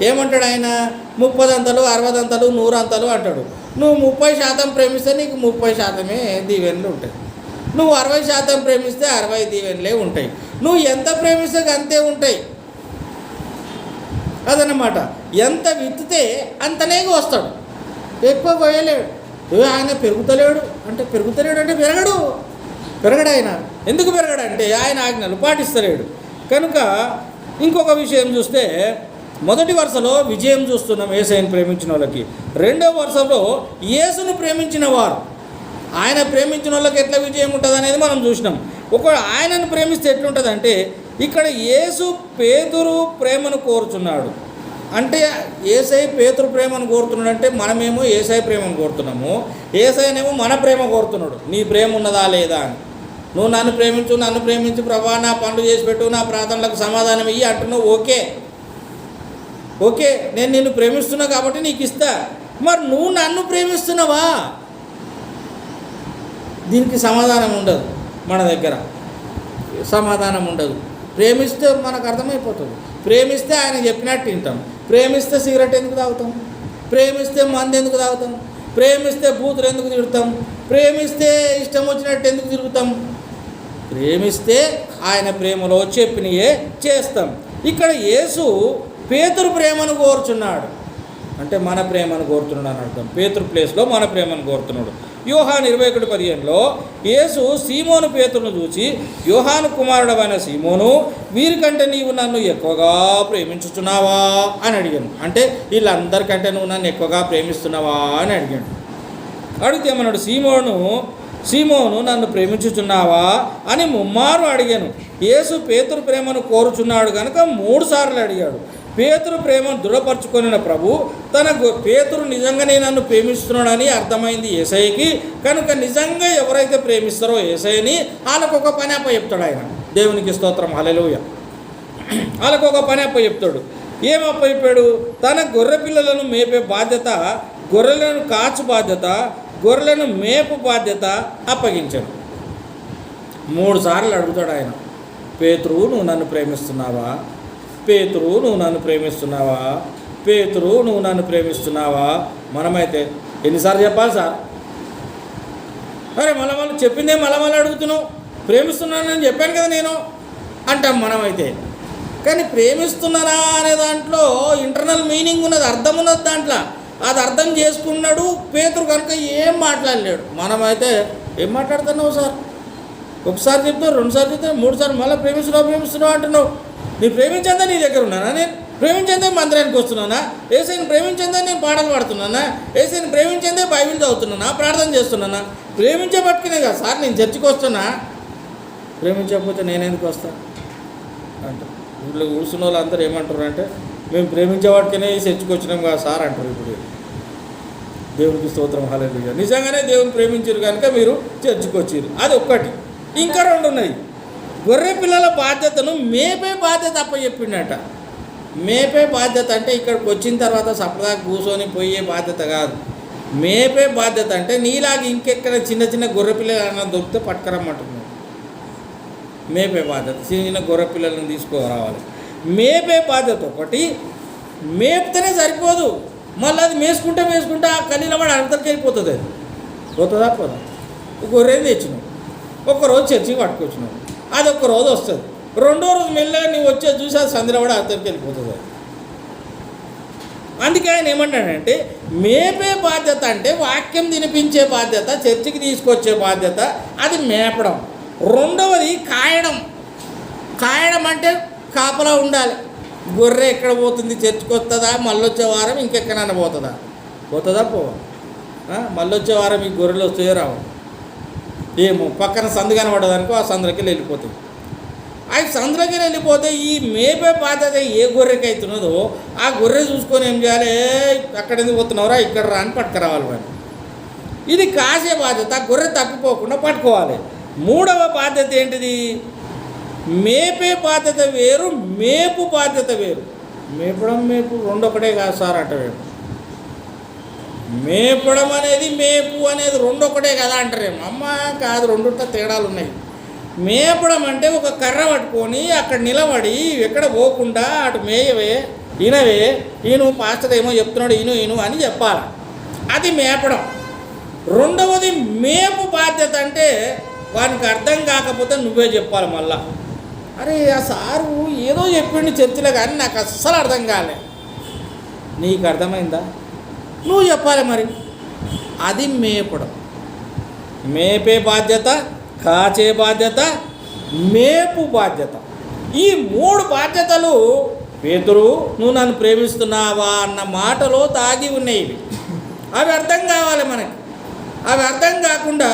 ఏమంటాడు ఆయన? 30 అంతలు 60 అంతలు 100 అంతలు అంటాడు. నువ్వు 30% ప్రేమిస్తే నీకు 30% దీవెనలు ఉంటాయి. నువ్వు 60% ప్రేమిస్తే 60 దీవెనలే ఉంటాయి. నువ్వు ఎంత ప్రేమిస్తే అంతే ఉంటాయి. అదనమాట. ఎంత విత్తితే అంతనే వస్తాడు, ఎక్కువ పోయలేడు. ఆయన పెరుగుతలేడు అంటే పెరగడు ఆయన. ఎందుకు పెరగడంటే ఆయన ఆజ్ఞలు పాటిస్తలేడు కనుక. ఇంకొక విషయం చూస్తే, మొదటి వరుసలో విజయం చూస్తున్నాం యేసయ్యను ప్రేమించిన వాళ్ళకి. రెండవ వరుసలో యేసును ప్రేమించిన వారు, ఆయన ప్రేమించిన వాళ్ళకి ఎట్లా విజయం ఉంటుంది అనేది మనం చూసినాం. ఆయనను ప్రేమిస్తే ఎట్లుంటుంది అంటే, ఇక్కడ యేసు పేతురు ప్రేమను కోరుచున్నాడు. అంటే యేసయ్య పేతురు ప్రేమను కోరుతున్నాడు అంటే మనమేమో యేసయ్య ప్రేమను కోరుతున్నాము, యేసయ్యనేమో మన ప్రేమ కోరుతున్నాడు. నీ ప్రేమ ఉన్నదా లేదా అని. నువ్వు నన్ను ప్రేమించు ప్రభా, నా పనులు చేసి పెట్టు, నా ప్రార్థనలకు సమాధానం ఇయ్యి అంటున్నావు. ఓకే నేను నిన్ను ప్రేమిస్తున్నా కాబట్టి నీకు ఇస్తా. మరి నువ్వు నన్ను ప్రేమిస్తున్నావా? దీనికి సమాధానం ఉండదు, మన దగ్గర సమాధానం ఉండదు. ప్రేమిస్తే మనకు అర్థమైపోతుంది. ప్రేమిస్తే ఆయన చెప్పినట్టు వింటాం. ప్రేమిస్తే సిగరెట్ ఎందుకు తాగుతాం? ప్రేమిస్తే మందు ఎందుకు తాగుతాం? ప్రేమిస్తే బూతులు ఎందుకు తిరుగుతాం? ప్రేమిస్తే ఇష్టం వచ్చినట్టు ఎందుకు తిరుగుతాం? ప్రేమిస్తే ఆయన ప్రేమలో చెప్పినయే చేస్తాం. ఇక్కడ యేసు పేతురు ప్రేమను కోరుచున్నాడు అంటే మన ప్రేమను కోరుతున్నాడు అని అర్థం. పేతురు ప్లేస్లో మన ప్రేమను కోరుతున్నాడు. యోహాను 21:15లో యేసు సీమోను పేతురును చూసి, యోహాను కుమారుడవైన సీమోను, వీరికంటే నీవు నన్ను ఎక్కువగా ప్రేమించుచున్నావా అని అడిగాను. అంటే వీళ్ళందరికంటే నువ్వు నన్ను ఎక్కువగా ప్రేమిస్తున్నావా అని అడిగాడు. అడిగితే ఏమన్నాడు? సీమోను నన్ను ప్రేమించుచున్నావా అని ముమ్మారు అడిగాను. యేసు పేతురు ప్రేమను కోరుచున్నాడు కనుక 3 సార్లు అడిగాడు. పేతురు ప్రేమను దృఢపరచుకొనిన ప్రభు పేతురు నిజంగానే నన్ను ప్రేమిస్తున్నాడని అర్థమైంది యేసయ్యకి. కనుక నిజంగా ఎవరైతే ప్రేమిస్తారో యేసయ్యని వాళ్ళకు ఒక పని అప్పచెప్తాడు ఆయన. దేవునికి స్తోత్రం, హల్లెలూయా. వాళ్ళకు ఒక పని అప్పచెప్తాడు. ఏం అప్పచెప్పాడు? తన గొర్రె పిల్లలను మేపే బాధ్యత, గొర్రెలను కాచు బాధ్యత, గొర్రెలను మేపు బాధ్యత అప్పగించాడు. 3 సార్లు అడుగుతాడు ఆయన. పేతురు నువ్వు నన్ను ప్రేమిస్తున్నావా? పేతురు నువ్వు నన్ను ప్రేమిస్తున్నావా? పేతురు నువ్వు నన్ను ప్రేమిస్తున్నావా? మనమైతే ఎన్నిసార్లు చెప్పాలి సార్? అరే మళ్ళీ చెప్పిందే మళ్ళీ అడుగుతున్నావు. ప్రేమిస్తున్నానని చెప్పాను కదా నేను అంటాం మనమైతే. కానీ ప్రేమిస్తున్నానా అనే దాంట్లో ఇంటర్నల్ మీనింగ్ ఉన్నది, అర్థం ఉన్నది దాంట్లో. అది అర్థం చేసుకున్నాడు పేతురు కనుక ఏం మాట్లాడలేడు. మనమైతే ఏం మాట్లాడుతున్నావు సార్? ఒకసారి చెప్తావు, 2 సార్లు చెప్తావు, 3 సార్లు మళ్ళీ ప్రేమిస్తున్నావు అంటున్నావు. నీ ప్రేమించేందా నీ దగ్గర ఉన్నానా? నేను ప్రేమించేందే మందిరానికి వస్తున్నానా? యేసయ్యని ప్రేమించేందే నేను పాటలు పాడుతున్నానా? యేసయ్యని ప్రేమించేందే బైబిల్ చదువుతున్నానా? ప్రార్థన చేస్తున్నానా? ప్రేమించే పట్టుకునే కదా సార్ నేను చర్చికి వస్తున్నా. ప్రేమించకపోతే నేనెందుకు వస్తాను అంటారు. వీళ్ళు కూర్చున్న వాళ్ళు అందరూ ఏమంటారు అంటే, మేము ప్రేమించేవాడికనే చర్చికి వచ్చినాం కదా సార్ అంటారు. ఇప్పుడు దేవునికి స్తోత్రం, హల్లెలూయా. నిజంగానే దేవుని ప్రేమించారు కనుక మీరు చర్చికి వచ్చారు, అది ఒక్కటి. ఇంకా 2 ఉన్నాయి. గొర్రె పిల్లల బాధ్యతను మేపే బాధ్యత అప్పచెప్పిండట. మేపే బాధ్యత అంటే ఇక్కడికి వచ్చిన తర్వాత సపదా కూర్చొని పోయే బాధ్యత కాదు. మేపే బాధ్యత అంటే నీలాగా ఇంకెక్కడ చిన్న చిన్న గొర్రె పిల్లలు అన్న దొరికితే పట్టుకురమ్మంటున్నాడు. మేపే బాధ్యత, చిన్న గొర్రె పిల్లలను తీసుకురావాలి. మేపే బాధ్యత ఒకటి. మేపితేనే సరిపోదు, మళ్ళీ అది మేసుకుంటే ఆ కలీల వాడు అర్థంకి వెళ్ళిపోతుంది. అది పోతుందా పోదా? గొర్రెని తెచ్చినావు, ఒక్కరోజు చర్చికి పట్టుకొచ్చినావు, అది ఒక్కరోజు వస్తుంది. 2వ రోజు మెల్లగా నీవు వచ్చే చూసి అది సందిలో కూడా అర్థంకి వెళ్ళిపోతుంది. అది అందుకే ఆయన ఏమంటాడంటే, మేపే బాధ్యత అంటే వాక్యం తినిపించే బాధ్యత, చర్చికి తీసుకొచ్చే బాధ్యత, అది మేపడం. 2వది కాయడం. కాయడం అంటే కాపలా ఉండాలి. గొర్రె ఎక్కడ పోతుంది, చర్చికి వస్తుందా, మళ్ళీ వచ్చే వారం ఇంకెక్కడైనా పోతుందా పోవా? మళ్ళీ వచ్చే వారం ఈ గొర్రెలు వస్తాయో రావు ఏమో, పక్కన సందు కనబడదనుకో ఆ సందులకి వెళ్ళిపోతుంది. ఆ సందులకి వెళ్ళిపోతే ఈ మేపే బాధ్యత ఏ గొర్రెకి అవుతున్నదో ఆ గొర్రె చూసుకొని ఏం చేయాలి, అక్కడ ఎందుకు పోతున్నావురా, ఇక్కడ రా అని పట్టుకురావాలి వాడిని. ఇది కాసే బాధ్యత, గొర్రె తప్పిపోకుండా పట్టుకోవాలి. 3వ బాధ్యత ఏంటిది? మేపే బాధ్యత వేరు, మేపు బాధ్యత వేరు. మేపడం మేపు 2 ఒకటే కాదు సార్ అంటారేమో. మేపడం అనేది మేపు అనేది 2 ఒకటే కదా అంటారేమో. అమ్మ కాదు, 2 తేడాలు ఉన్నాయి. మేపడం అంటే ఒక కర్ర పట్టుకొని అక్కడ నిలబడి ఎక్కడ పోకుండా అటు మేయవే, ఈనవే, ఈను పాస్టర్ ఏమో చెప్తున్నాడు ఈను అని చెప్పాలి, అది మేపడం. 2వది మేపు బాధ్యత అంటే వానికి అర్థం కాకపోతే నువ్వే చెప్పాలి. మళ్ళా అరే ఆ సారు ఏదో చెప్పిండు చర్చిలో కానీ నాకు అస్సలు అర్థం కాలే, నీకు అర్థమైందా, నువ్వు చెప్పాలి మరి. అది మేపడం. మేపే బాధ్యత, కాచే బాధ్యత, మేపు బాధ్యత. ఈ 3 బాధ్యతలు పేతురు నువ్వు నన్ను ప్రేమిస్తున్నావా అన్న మాటలో దాగి ఉన్నాయి. అవి అర్థం కావాలి మనకి. అవి అర్థం కాకుండా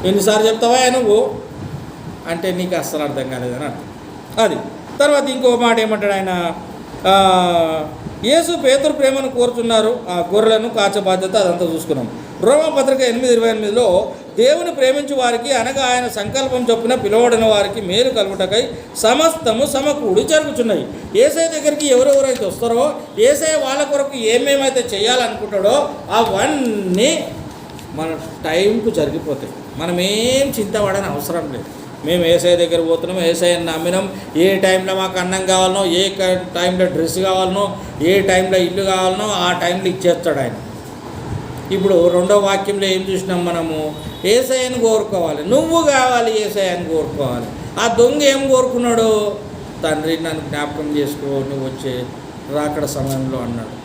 ఎన్నిసార్లు చెప్తావా నువ్వు అంటే నీకు అస్సలు అర్థం కాలేదని అర్థం. అది తర్వాత ఇంకో మాట ఏమంటాడు ఆయన, యేసు పేతురు ప్రేమను కోరుతున్నారు, ఆ గొర్రెలను కాచే బాధ్యత అదంతా చూసుకున్నాం. రోమాపత్రిక 8:28లో దేవుని ప్రేమించు వారికి అనగా ఆయన సంకల్పం చొప్పున పిలువడిన వారికి మేలు కలుగుటకై సమస్తము సమకూడి జరుగుతున్నాయి. యేసయ్య దగ్గరికి ఎవరెవరైతే వస్తారో యేసయ్య వాళ్ళ కొరకు ఏమేమైతే చేయాలనుకుంటాడో అవన్నీ మన టైంకు జరిగిపోతాయి. మనం ఏం చింతపడని అవసరం లేదు. మేము యేసయ్య దగ్గర పోతున్నాం, యేసయ్యని నమ్మినాం, ఏ టైంలో మాకు అన్నం కావాలనో, ఏ టైంలో డ్రెస్ కావాలనో, ఏ టైంలో ఇల్లు కావాలనో ఆ టైంలో ఇచ్చేస్తాడు ఆయన. ఇప్పుడు 2వ వాక్యంలో ఏం చూసినాం మనము, యేసయ్యని కోరుకోవాలి, నువ్వు కావాలి, యేసయ్యని కోరుకోవాలి. ఆ దొంగ ఏం కోరుకున్నాడు, తండ్రి నన్ను జ్ఞాపకం చేసుకో నువ్వు వచ్చే రాకడ సమయంలో అన్నాడు.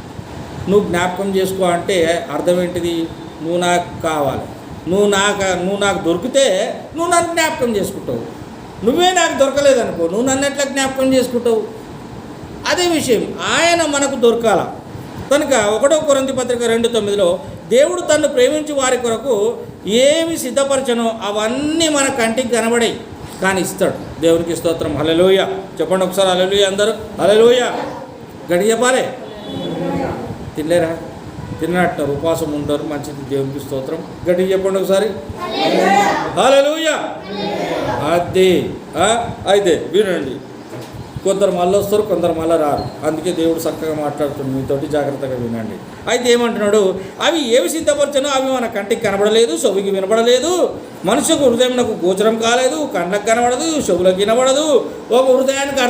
నువ్వు జ్ఞాపకం చేసుకో అంటే అర్థం ఏంటిది, నువ్వు నాకు కావాలి, నువ్వు నాకు దొరికితే నువ్వు నన్ను జ్ఞాపకం చేసుకుంటావు. నువ్వే నాకు దొరకలేదనుకో, నువ్వు నన్ను ఎట్లా జ్ఞాపకం చేసుకుంటావు? అదే విషయం, ఆయన మనకు దొరకాల కనుక 1 కొరింథీ పత్రిక 2:9లో దేవుడు తన్ను ప్రేమించి వారి కొరకు ఏమి సిద్ధపరచనో అవన్నీ మన కంటికి కనబడాయి కానీ ఇస్తాడు. దేవునికి స్తోత్రం, హల్లెలూయా. చెప్పండి ఒకసారి హల్లెలూయా అందరూ, హల్లెలూయా గడి చెప్పాలి. తినలేరా, తిన్నట్టున్నారు, ఉపవాసం ఉంటారు, మంచిది. దేవునికి స్తోత్రం, గట్టిగా చెప్పండి ఒకసారి హల్లెలూయా. అది అయితే వినండి, కొందరు మళ్ళీ వస్తారు, కొందరు మళ్ళీ రారు. అందుకే దేవుడు చక్కగా మాట్లాడుతుంది మీతోటి, జాగ్రత్తగా వినండి. అయితే ఏమంటున్నాడు, అవి ఏవి సిద్ధపరచనో అవి మన కంటికి కనబడలేదు, చెవికి వినబడలేదు, మనుషుకు హృదయంకు గోచరం కాలేదు, కళ్ళకు కనబడదు, చెవులకు వినబడదు, ఒక హృదయానికి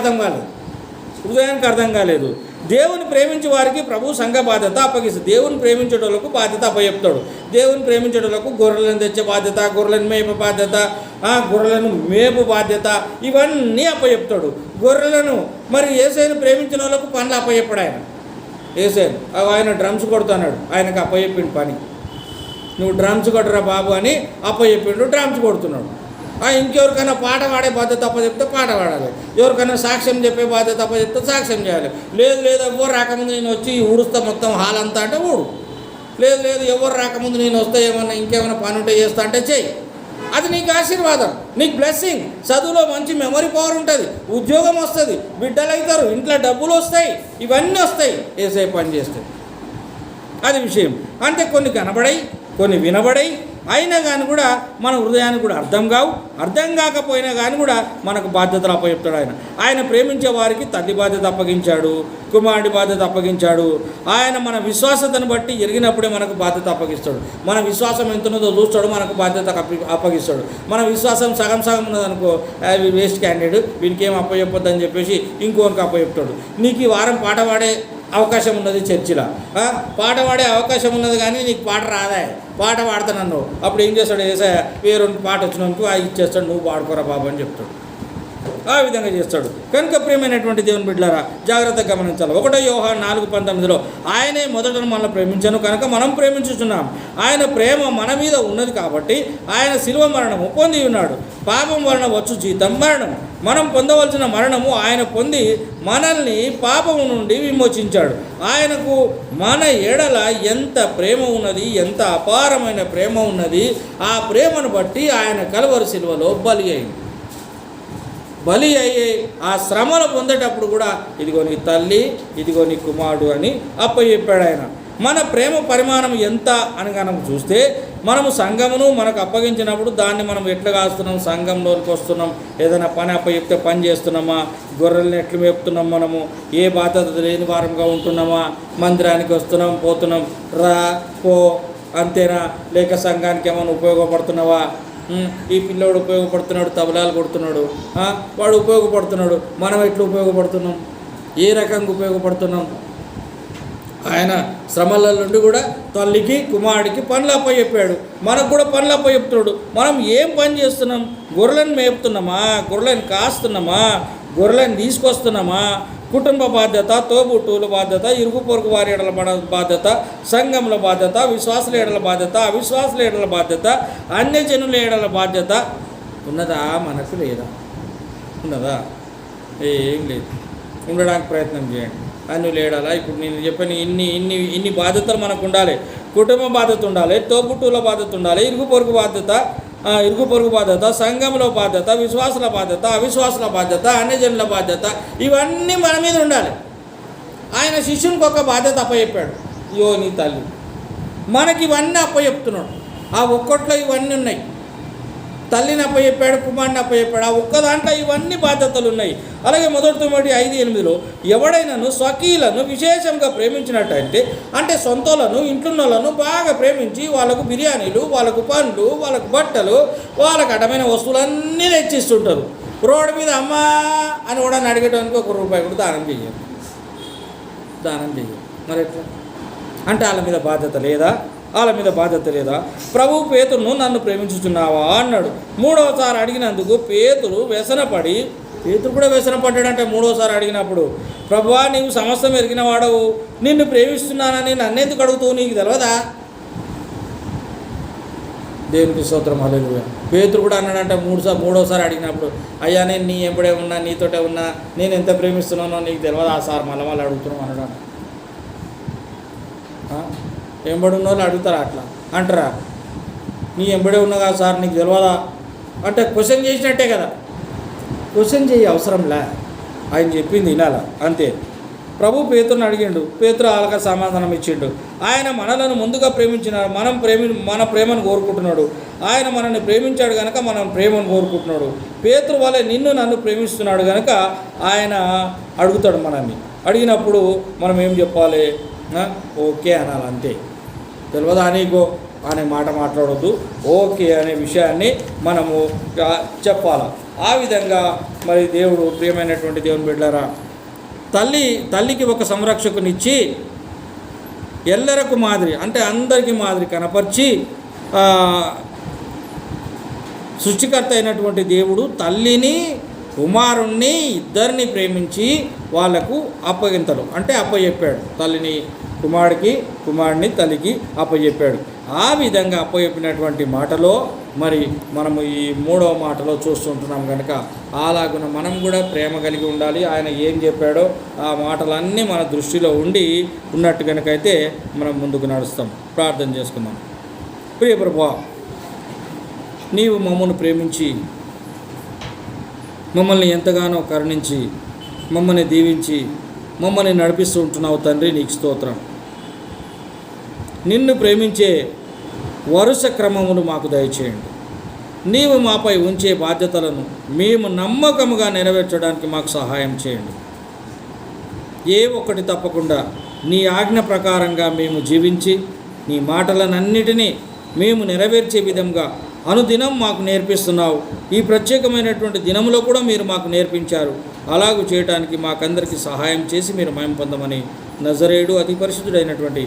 అర్థం కాలేదు. దేవుని ప్రేమించే వారికి ప్రభు సంఘ బాధ్యత అప్పగిస్తుంది. దేవుని ప్రేమించేటోళ్ళకు బాధ్యత అప్పచెప్తాడు. దేవుని ప్రేమించేటోళ్ళకు గొర్రెలను తెచ్చే బాధ్యత, గొర్రెలను మేపే బాధ్యత, గొర్రెలను మేపు బాధ్యత, ఇవన్నీ అప్పచెప్తాడు. గొర్రెలను మరి యేసయ్యను ప్రేమించిన వాళ్ళకు పనులు అప్పచెప్పాడు ఆయన. యేసయ్యను ఆయన డ్రమ్స్ కొడుతున్నాడు, ఆయనకు అప్పచెప్పిండు పని. నువ్వు డ్రమ్స్ కొట్టరా బాబు అని అప్పచెప్పిండు, డ్రమ్స్ కొడుతున్నాడు. ఇంకెవరికైనా పాట పాడే బాధ్యత అప్పచెప్తే పాట పాడాలి, ఎవరికైనా సాక్ష్యం చెప్పే బాధ్యత అప్పచెప్తే సాక్ష్యం చేయాలి. లేదు ఎవరు రాకముందు నేను వచ్చి ఊడుస్తా మొత్తం హాల్ అంతా అంటే ఊడు. లేదు ఎవరు రాకముందు నేను వస్తే ఏమన్నా ఇంకేమైనా పని ఉంటే చేస్తా అంటే చెయ్యి. అది నీకు ఆశీర్వాదం, నీకు బ్లెస్సింగ్. చదువులో మంచి మెమరీ పవర్ ఉంటుంది, ఉద్యోగం వస్తుంది, బిడ్డలు అవుతారు, ఇంట్లో డబ్బులు వస్తాయి, ఇవన్నీ వస్తాయి ఏసై పని చేస్తే. అది విషయం. అంటే కొన్ని కనబడాయి, కొన్ని వినబడాయి, అయినా కానీ కూడా మన హృదయానికి కూడా అర్థం కాకపోయినా కానీ కూడా మనకు బాధ్యతలు అప్పచెప్తాడు ఆయన ప్రేమించే వారికి తల్లి బాధ్యత అప్పగించాడు, కుమారుడి బాధ్యత అప్పగించాడు. ఆయన మన విశ్వాసతను బట్టి ఎరిగినప్పుడే మనకు బాధ్యత అప్పగిస్తాడు. మన విశ్వాసం ఎంత ఉన్నదో చూస్తాడు, మనకు బాధ్యత అప్పగిస్తాడు. మన విశ్వాసం సగం ఉన్నదనుకో, వేస్ట్ క్యాండిడేట్, వీనికి ఏం అప్పచెప్పొద్దని చెప్పేసి ఇంకోనికి అప్పచెప్తాడు. నీకు ఈ వారం పాట పాడే అవకాశం ఉన్నది, చర్చిలో పాట పాడే అవకాశం ఉన్నది, కానీ నీకు పాట రాదా, పాట పాడుతానన్నావు. అప్పుడు ఏం చేస్తాడు ఏసయ్య, వేరే పాట వచ్చినందుకు ఇచ్చేస్తాడు, నువ్వు పాడుకోరా బాబు అని చెప్తాడు. ఆ విధంగా చేస్తాడు. కనుక ప్రియమైనటువంటి దేవుని బిడ్డలారా జాగ్రత్తగా గమనించాలి. 1 యోహాను 4:19 ఆయనే మొదట మనల్ని ప్రేమించను కనుక మనం ప్రేమించుచున్నాం. ఆయన ప్రేమ మన మీద ఉన్నది కాబట్టి ఆయన శిలువ మరణము పొంది ఉన్నాడు. పాపం వలన వచ్చు జీతం మరణం. మనం పొందవలసిన మరణము ఆయన పొంది మనల్ని పాపము నుండి విమోచించాడు. ఆయనకు మన ఎడల ఎంత ప్రేమ ఉన్నది, ఎంత అపారమైన ప్రేమ ఉన్నది. ఆ ప్రేమను బట్టి ఆయన కలువరి శిలువలో బలి అయ్యే ఆ శ్రమలు పొందేటప్పుడు కూడా ఇదిగో నీ తల్లి, ఇదిగో నీ కుమారుడు అని అప్పచెప్పాడు ఆయన. మన ప్రేమ పరిమాణం ఎంత అని కనుక చూస్తే, మనము సంఘమును మనకు అప్పగించినప్పుడు దాన్ని మనం ఎట్లా కాస్తున్నాం, సంఘంలోకి వస్తున్నాం, ఏదైనా పని అప్పచెప్తే పని చేస్తున్నామా, గొర్రెల్ని ఎట్లు మేపుతున్నాం, మనము ఏ బాధ్యత లేని వారంగా ఉంటున్నామా, మందిరానికి వస్తున్నాం పోతున్నాం, రా పో అంతేనా, లేక సంఘానికి ఏమైనా ఉపయోగపడుతున్నావా, ఈ పిల్లోడు ఉపయోగపడుతున్నాడు, తబలాలు కొడుతున్నాడు, వాడు ఉపయోగపడుతున్నాడు, మనం ఎట్లా ఉపయోగపడుతున్నాం, ఏ రకంగా ఉపయోగపడుతున్నాం. ఆయన శ్రమల నుండి కూడా తల్లికి కుమారుడికి పనులు అప్పచెప్పాడు, మనకు కూడా పనులు అప్పచెప్తున్నాడు. మనం ఏం పని చేస్తున్నాం, గొర్రెలను మేపుతున్నామా, గొర్రెలను కాస్తున్నామా, గొర్రెలను తీసుకొస్తున్నామా, కుటుంబ బాధ్యత, తోబుట్టువుల బాధ్యత, ఇరుగు పొరుగు వారి ఎడల బాధ్యత, సంఘముల బాధ్యత, విశ్వాసుల ఎడల బాధ్యత, అవిశ్వాసుల ఎడల బాధ్యత, అన్యజనుల ఎడల బాధ్యత ఉన్నదా మనకు? లేదా? ఉన్నదా? ఏం లేదు. ఉండడానికి ప్రయత్నం చేయండి. అన్యులు ఏడాలా, ఇప్పుడు నేను చెప్పిన ఇన్ని బాధ్యతలు మనకు ఉండాలి. కుటుంబ బాధ్యత ఉండాలి, తోబుట్టువుల బాధ్యత ఉండాలి, ఇరుగు పొరుగు బాధ్యత, సంఘంలో బాధ్యత, విశ్వాసుల బాధ్యత, అవిశ్వాసుల బాధ్యత, అన్యజనుల బాధ్యత, ఇవన్నీ మన మీద ఉండాలి. ఆయన శిష్యునికి ఒక బాధ్యత అప్పచెప్పాడు, యో నీ తల్లి. మనకి ఇవన్నీ అప్పచెప్తున్నాడు. ఆ ఒక్కట్లో ఇవన్నీ ఉన్నాయి. తల్లిని అప్పచెప్పాడు, కుమారుని అప్పచెప్పాడు. ఆ ఒక్క దాంట్లో ఇవన్నీ బాధ్యతలు ఉన్నాయి. అలాగే 1 Timothy 5:8 ఎవడైనాను స్వకీయులను విశేషంగా ప్రేమించినట్టయితే, అంటే సొంతలను ఇంట్లోలను బాగా ప్రేమించి వాళ్ళకు బిర్యానీలు, వాళ్ళకు పండ్లు, వాళ్ళకు బట్టలు, వాళ్ళకు అడ్డమైన వస్తువులన్నీ తెచ్చిస్తుంటారు. రోడ్డు మీద అమ్మా అని కూడా అడిగేటానికి ₹1 కూడా దానం చెయ్యాలి. మరి ఎట్లా అంటే వాళ్ళ మీద బాధ్యత లేదా? ప్రభు పేతురును నన్ను ప్రేమించుచున్నావా అన్నాడు. 3వసారి అడిగినందుకు పేతురు కూడా వ్యసనపడ్డాడంటే 3వసారి అడిగినప్పుడు, ప్రభువా నీవు సమస్తం ఎరిగిన వాడవు, నిన్ను ప్రేమిస్తున్నానని నన్నెందుకు అడుగుతావు, నీకు తెలియదా? దేవునికి స్తోత్రం, హల్లెలూయా. పేతురు కూడా అన్నాడంటే 3వసారి అడిగినప్పుడు, అయ్యా నేను నీ ఎంబడే ఉన్నా, నీతోటే ఉన్నా, నేను ఎంత ప్రేమిస్తున్నానో నీకు తెలియదా సార్, మళ్ళీ అడుగుతున్నాం అన్నాడు. ఎంబడి ఉన్న వాళ్ళు అడుగుతారా? అట్లా అంటారా? నీ ఎంబడే ఉన్నగా సార్ నీకు తెలియదా అంటే క్వశ్చన్ చేసినట్టే కదా. క్వశ్చన్ చేయ అవసరంలే, ఆయన చెప్పింది వినాలా అంతే. ప్రభు పేతురుని అడిగిండు, పేతురు వాళ్ళకి సమాధానం ఇచ్చిండు. ఆయన మనలను ముందుగా ప్రేమించినాడు, మన ప్రేమను కోరుకుంటున్నాడు. ఆయన మనల్ని ప్రేమించాడు కనుక మనం ప్రేమను కోరుకుంటున్నాడు. పేతురు వలె నన్ను ప్రేమిస్తున్నాడు కనుక ఆయన అడుగుతాడు మనల్ని. అడిగినప్పుడు మనం ఏం చెప్పాలి? ఓకే అనాలి, అంతే. తెలియదా నీకో అనే మాట మాట్లాడొద్దు, ఓకే అనే విషయాన్ని మనము చెప్పాలి. ఆ విధంగా మరి దేవుడు, ప్రియమైనటువంటి దేవుని బిడ్డలారా, తల్లికి ఒక సంరక్షకునిచ్చి ఎల్లరకు మాదిరి, అంటే అందరికీ మాదిరి కనపరిచి, సృష్టికర్త అయినటువంటి దేవుడు తల్లిని కుమారుణ్ణి ఇద్దరిని ప్రేమించి వాళ్లకు అప్పచెప్పాడు. తల్లిని కుమారుడిని తల్లికి అప్పచెప్పాడు. ఆ విధంగా అప్పచెప్పినటువంటి మాటలో మరి మనము ఈ 3వ మాటలో చూస్తుంటున్నాం కనుక అలాగున మనం కూడా ప్రేమ కలిగి ఉండాలి. ఆయన ఏం చెప్పాడో ఆ మాటలన్నీ మన దృష్టిలో ఉన్నట్టు కనుకైతే మనం ముందుకు నడుస్తాం. ప్రార్థన చేసుకుందాం. ప్రియ ప్రభువా, నీవు మమ్మల్ని ప్రేమించి మమ్మల్ని ఎంతగానో కరుణించి మమ్మల్ని దీవించి మమ్మల్ని నడిపిస్తూ ఉంటున్నావు తండ్రి, నీకు స్తోత్రం. నిన్ను ప్రేమించే వరుస క్రమమును మాకు దయచేయండి. నీవు మాపై ఉంచే బాధ్యతలను మేము నమ్మకముగా నెరవేర్చడానికి మాకు సహాయం చేయండి. ఏ ఒక్కటి తప్పకుండా నీ ఆజ్ఞ ప్రకారంగా మేము జీవించి నీ మాటలనన్నిటినీ మేము నెరవేర్చే విధంగా అనుదినం మాకు నేర్పిస్తున్నావు. ఈ ప్రత్యేకమైనటువంటి దినంలో కూడా మీరు మాకు నేర్పించారు. అలాగూ చేయడానికి మాకందరికీ సహాయం చేసి మీరు మహిమ పొందమని నజరేయుడు అతి పరిశుద్ధుడైనటువంటి